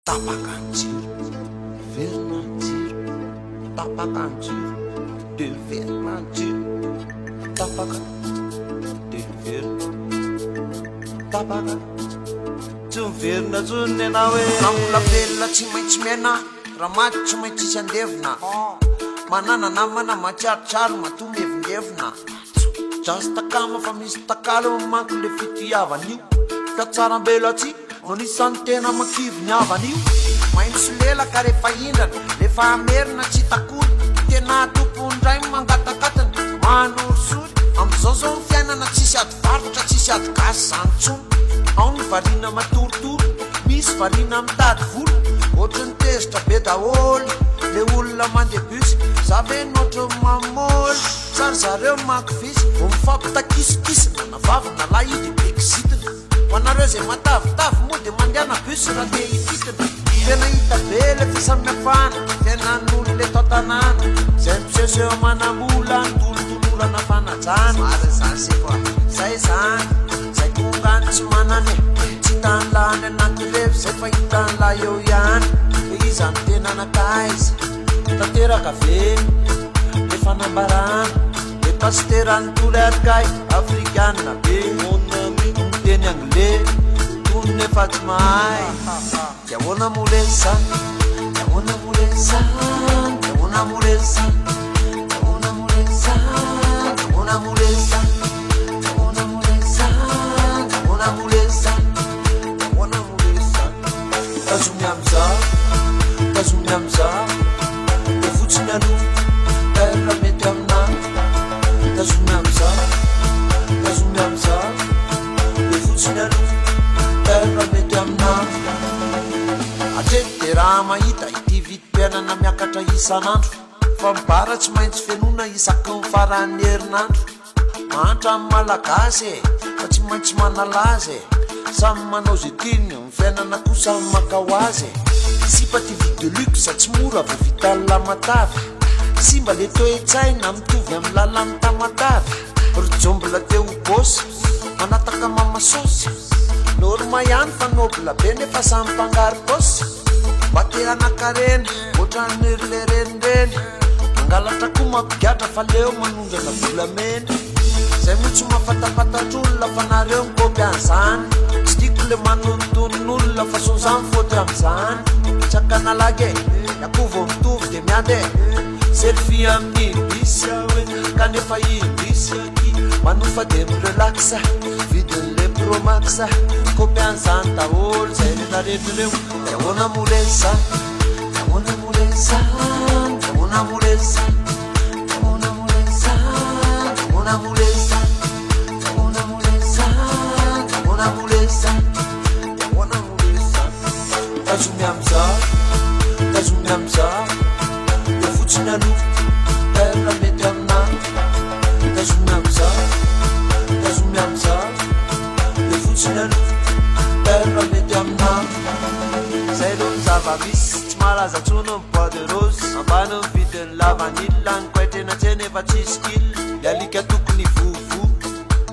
Tapakanjiro, verinanjiro, tapakanjiro, de verinanjiro, tapaka, de verina, tapaka, tsy miverina tsony ianao hoe ambola velona tsy maintsy miaina, raha maty tsy maintsy isy andevina, manana namana matsiarotsiaro matomby evindevina, jasy takama fa misy takalo manko le fitiavan'io, fiatsaram-belo atsy no nisan'ny tena makivy ny avan'io, maintsy lelaka rehefa hindrana lefa amerina tsy takoly, tena tompondray mangatakatana manorosory, am'izao zao ny fiainana tsisy ady varotra tsisy ady gasy zany tsony, ao ny variana matoritory, misy variana mitady volo, ohatry ny tezitra be daholy le olona mandebusy, zave nohatry mamoly sary zareo mankofisy, vo mifampitakisokisina na vavina lahidy bekizitina, ho anareo zay matavitavy moa de mandeana bus raha te hifitina, tena hita be le fisamihafana, tena n'olo le tantanana, zay mpiseseo manambola ny tolotolorana fanajana, mary zany se koa zay zany, zay tongany tsy manane, tsy tany lany anaty levy zay fa hitany la eo ihany, le izany tena nakaizy, tanteraka veny, le fanambarana, le pasterany tolerkay, afrikanina be, teny anglais, tony nefa tsy mahay, yahoana molesa, yahoana molesa, yahoana molesa, yahoana molesa, yahoana molesa, yahoana molesa, yahoana molesa, yahoana molesa, tazomy amizao, tazomy amizao, le fotsiny aloha, taela mety aminahy, tazomy amizao, tazomy amizao, le fotsiny aloha, taela mety aminahy, atreto de raha mahita ity vitim-piainana miakatra isan'andro, fa mibara tsy maintsy fenona isaky ny faran'ny herinandro, mahantra amin'ny malagasy fa tsy maintsy manalaza, samy manao zay tiany ny fiainana kosa ny makao azy, sipaty vide luxe tsy mora vo vitany lamatavy, simba le toe-tsaina mitovy amin'ny lalan'ny tamatavy, ry teo bosy manataka mamasosy, norma ihany fa nobla be nefa samy mpangary bosy, mba te anakareny ohatran'ny ry renireny, mangalatra koa mampigatra fa leo manondrana volameny, zay moa tsy mafatapatatr'olona fa nareo mikopy an'izany, tsy tiako le manotonon'olona fa son'izany foty am'izany, tsy akanalagy yako vo mitovy de miady selfie amin'ny bisy kanefa indisy manofa de mirelaxa vidin'le promaxa, kopy an'izany daholo zay rehetrarehetrareo, yahoana molesa, yahoana molesa, yahoana molesa, yahoana molesa, yahoana molesa, yahoana molesa, yahoana molesa, yahoana molesa, tazomy amizao, tazomy amizao, le fotsiny aloha, taela mety aminahy, tazomy amizao, tazomy amizao, le fotsiny aloha, taela mety aminahy, zay lo ny zava-misy tsy malaza tsono ny bois de rose, ambany ny vidin'ny lavanila, ny koetrena tsena efa tsisy kila, le alika tokony vovo,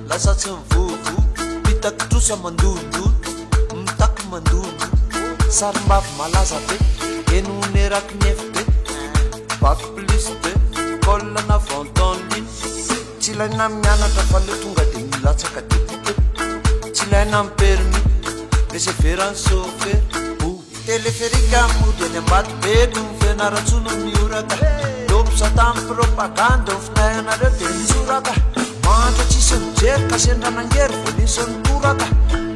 lasa tsy mivovo, mitakotrosa mandondolo, mitako mandondo, sarim-bavy malaza be, enoneraky nefy be, bac plus be, kolana ventonline, tsy ilaina mianatra fa le tonga de milatsaka député, tsy ilaina amin'ny permis, persévérant chauffeur, teleférika mody any ambady be no ny fianaratsono mioraka, lomsa tamin'ny propaganda ny finayanareo de nisoraka, mandra tsisy mijery ka sendranangery vo nisy nitoraka,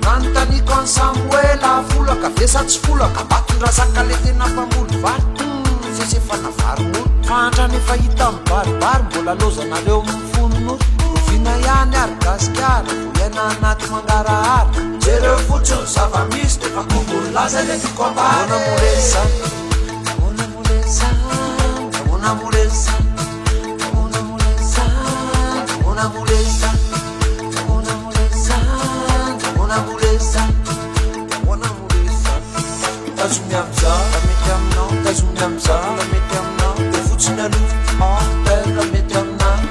nanotaniko any samoela folaka vesa tsy folaka, mbatondrazaka le tena mpamolo vary, sesefanavaron'olo, mandra nefa hita mibaribary mbola lozanareo mifonon'olo, rovina ihany ary gasikara vo iaina anaty mangarahara, jereo fotsiny zava-misy defa kombony laza le fikoambary, yahoana molesa, yahoana molesa, yahoana molesa, yahoana molesa, yahoana molesa, yahoana molesa, yahoana molesa, yahoana molesa, tazomy amizao, mety aminao, tazomy amizao, mety aminao, le fotsiny aloha, taela mety aminahy,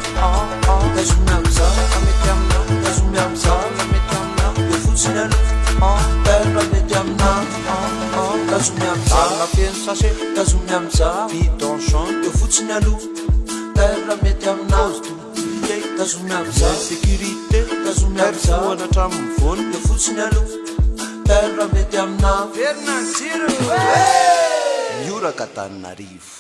tazomy amizao, mety aminao, tazomy amizao, mety aminao, le fotsiny aloha, taela mety aminahy, tazomy amizala feno sachet tazomy amizaa bidon jaune eo fotsiny aloha terra mety aminazy totoye tazomy amizaa sécurité tazomy amizaa foana hatramin'ny voany eo fotsiny aloha terra mety amina verina ny jiro mioraka Tananarivo.